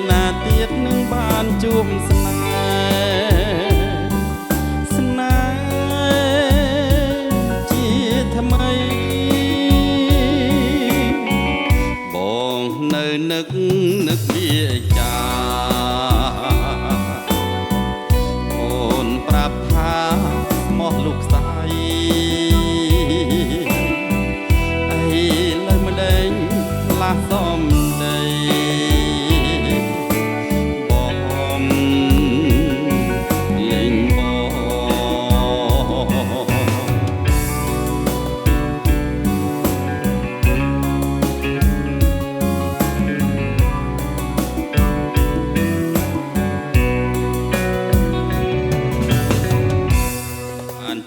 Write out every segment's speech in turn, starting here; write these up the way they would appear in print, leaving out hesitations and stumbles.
ណាទៀតនឹងបានជួបស្នេហ៍ជាថ្មីបងនៅនឹកវាចាអូនប្រាប់ថាស្មោះលោកស្រីអីលើម្ដេចឡាសំដីបងលេង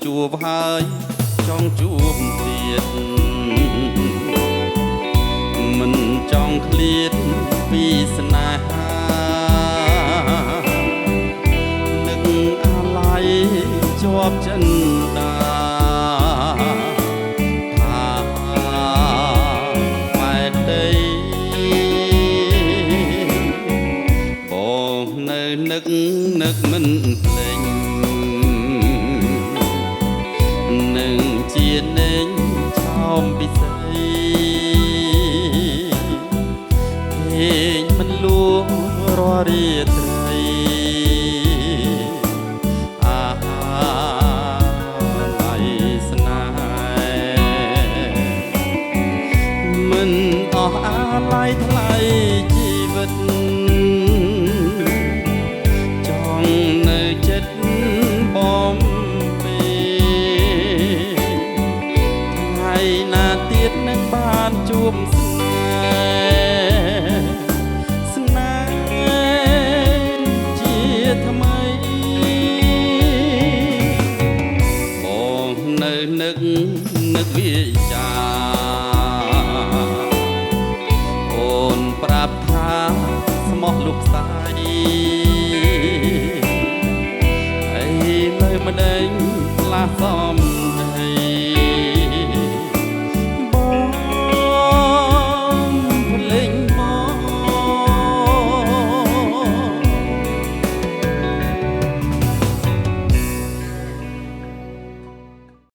ជួបហើយចង់ជួបទៀតមិនចង់ឃ្លាតពីស្នេហានឹកអាឡ័យជាប់ចិនដាថាបែកដីបងនៅនឹកមិនភ្លេចនឹងជានេញឆោមពិសីពេញមិនលួងរាល់រាត្រីអាឡ័យស្នេហ៍មិនអស់អាឡ័យថ្លៃជីវិតចង់នៅចិត្តបងណាទៀតនឹងបានជួបស្នេហ៍ជាថ្មីបងនៅនឹកវាចាអូនប្រាប់ថាស្មោះលោកស្រីអីលើម្ដេចផ្លាស់សំ